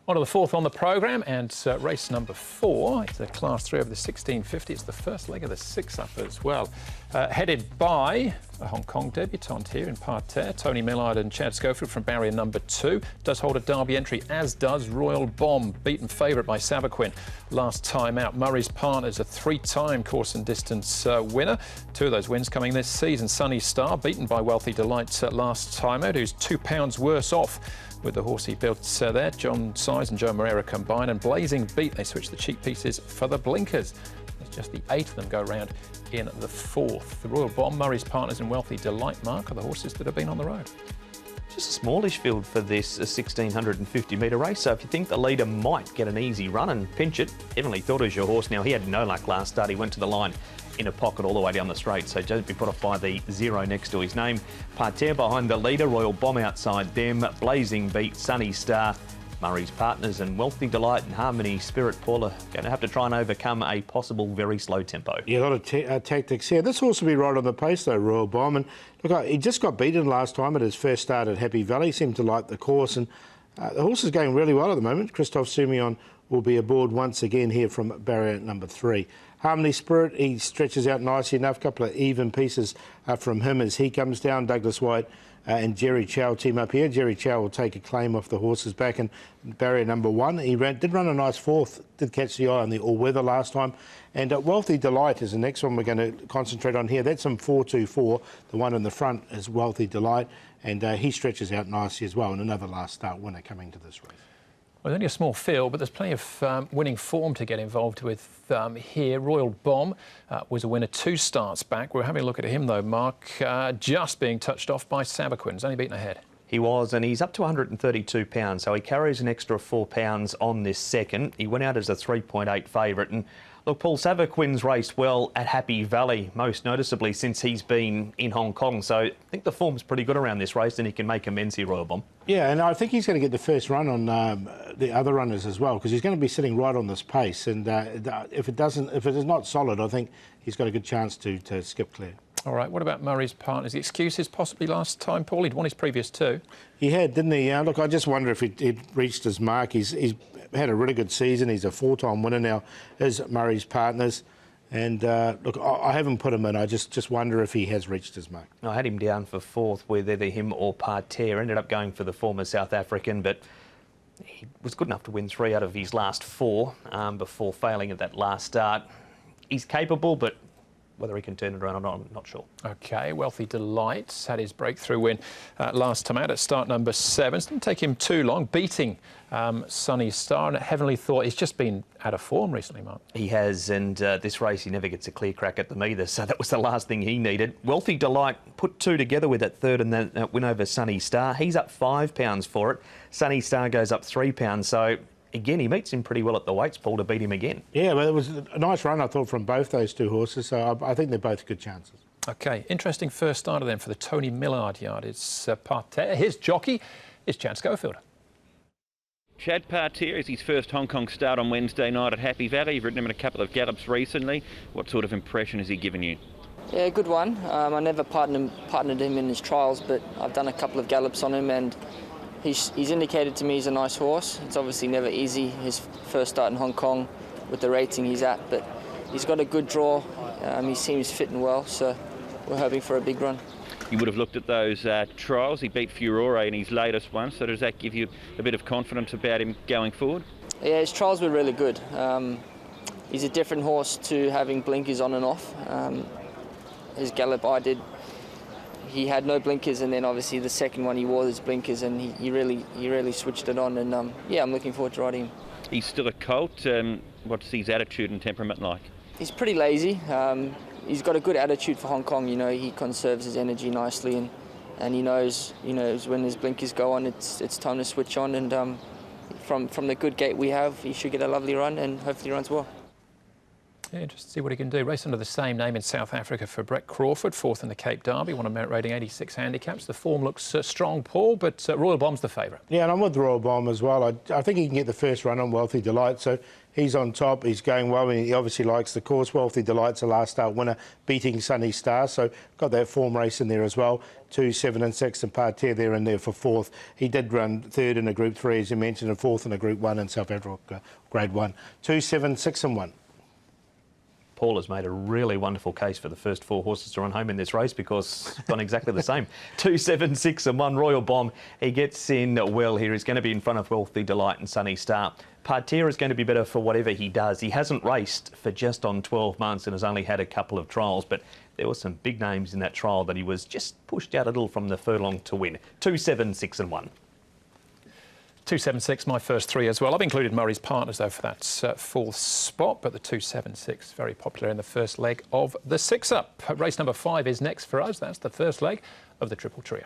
On to the fourth on the programme, and race number 4. It's a Class 3 over the 1650. It's the first leg of the 6-up as well. Headed by a Hong Kong debutant here in parterre, Tony Millard and Chad Schofield from barrier number 2. Does hold a Derby entry, as does Royal Bomb, beaten favourite by Sabaquin last time out. Murray's Partners, a 3-time course and distance winner. 2 of those wins coming this season. Sunny Star, beaten by Wealthy Delight last time out, who's £2 worse off with the horse he built there. John Size and Joe Moreira combine, and Blazing Beat, they switch the cheek pieces for the blinkers. It's just the 8 of them go round in the 4th. The Royal Bomb, Murray's Partners and Wealthy Delight, Mark, are the horses that have been on the road. Just a smallish field for this 1,650-metre race, so if you think the leader might get an easy run and pinch it, Heavenly Thought is your horse. Now, he had no luck last start. He went to the line in a pocket all the way down the straight, so don't be put off by the 0 next to his name. Parterre behind the leader, Royal Bomb outside them, Blazing Beat, Sunny Star, Murray's Partners and Wealthy Delight and Harmony Spirit, Paul, are going to have to try and overcome a possible very slow tempo. Yeah, a lot of tactics here. This horse will be right on the pace though, Royal Bomb. And look, he just got beaten last time at his first start at Happy Valley. Seemed to like the course, and the horse is going really well at the moment. Christophe Soumillon will be aboard once again here from barrier number 3. Harmony Spirit, he stretches out nicely enough. A couple of even pieces from him as he comes down. Douglas White and Jerry Chow team up here. Jerry Chow will take a claim off the horses back in barrier number 1. He did run a nice 4th, did catch the eye on the all-weather last time. And Wealthy Delight is the next one we're going to concentrate on here. That's in 4-2-4. The one in the front is Wealthy Delight, and he stretches out nicely as well, and another last start winner coming to this race. Well, it's only a small field, but there's plenty of winning form to get involved with here. Royal Bomb was a winner 2 starts back. We're having a look at him, though, Mark, just being touched off by Sabaquin. He's only beaten ahead. He was, and he's up to 132 pounds, so he carries an extra 4 pounds on this second. He went out as a 3.8 favourite, and look, Paul, Sabaquin's raced well at Happy Valley, most noticeably since he's been in Hong Kong, so I think the form's pretty good around this race, and he can make amends here, Royal Bomb. Yeah, and I think he's going to get the first run on the other runners as well, because he's going to be sitting right on this pace, and if it is not solid, I think he's got a good chance to skip clear. All right, what about Murray's Partners? The excuses possibly last time, Paul? He'd won his previous 2. He had, didn't he? Look, I just wonder if he'd reached his mark. He's had a really good season. He's a 4-time winner now, is Murray's Partners. And look, I haven't put him in. I just wonder if he has reached his mark. I had him down for 4th with either him or Parterre. Ended up going for the former South African, but he was good enough to win 3 out of his last 4 before failing at that last start. He's capable, but whether he can turn it around, I'm not sure. OK, Wealthy Delight had his breakthrough win last time out at start number 7. It didn't take him too long, beating Sunny Star, and Heavenly Thought. He's just been out of form recently, Mark. He has, and this race he never gets a clear crack at them either, so that was the last thing he needed. Wealthy Delight put 2 together with that 3rd and that win over Sunny Star. He's up 5 pounds for it. Sunny Star goes up 3 pounds, so again, he meets him pretty well at the weights, Paul, to beat him again. Yeah, well, it was a nice run, I thought, from both those 2 horses, so I think they're both good chances. OK, interesting first starter then for the Tony Millard yard. It's Parterre. His jockey is Chad Schofield. Chad Parterre is his first Hong Kong start on Wednesday night at Happy Valley. You've ridden him in a couple of gallops recently. What sort of impression has he given you? Yeah, good one. I never partnered him in his trials, but I've done a couple of gallops on him, and he's indicated to me he's a nice horse. It's obviously never easy, his first start in Hong Kong with the rating he's at, but he's got a good draw. He seems fit and well, so we're hoping for a big run. You would have looked at those trials. He beat Furore in his latest one, so does that give you a bit of confidence about him going forward? Yeah, his trials were really good. He's a different horse to having blinkers on and off. His gallop I did, he had no blinkers, and then obviously the second one he wore his blinkers, and he really switched it on, and yeah, I'm looking forward to riding him. He's still a colt. What's his attitude and temperament like? He's pretty lazy. He's got a good attitude for Hong Kong. You know, he conserves his energy nicely, and he knows when his blinkers go on, it's time to switch on, and from the good gate we have, he should get a lovely run, and hopefully runs well. Yeah, just see what he can do. Race under the same name in South Africa for Brett Crawford, fourth in the Cape Derby, won a merit rating 86 handicaps. The form looks strong, Paul, but Royal Bomb's the favourite. Yeah, and I'm with Royal Bomb as well. I think he can get the first run on Wealthy Delight, so he's on top. He's going well, and he obviously likes the course. Wealthy Delight's a last start winner, beating Sunny Star, so got that form race in there as well. 2, 7 and 6 and Parterre there in there for fourth. He did run third in a Group 3, as you mentioned, and fourth in a Group 1 in South Africa, Grade 1. 2, 7, 6 and 1. Paul has made a really wonderful case for the first 4 horses to run home in this race because it's gone exactly the same. 2, 7, 6 and 1. Royal Bomb, he gets in well here. He's going to be in front of Wealthy Delight and Sunny Star. Parterre is going to be better for whatever he does. He hasn't raced for just on 12 months and has only had a couple of trials, but there were some big names in that trial that he was just pushed out a little from the furlong to win. 2, 7, 6 and 1. 276, my first 3 as well. I've included Murray's Partners, though, for that fourth spot, but the 276, very popular in the first leg of the 6-up. Race number 5 is next for us. That's the first leg of the Triple Trio.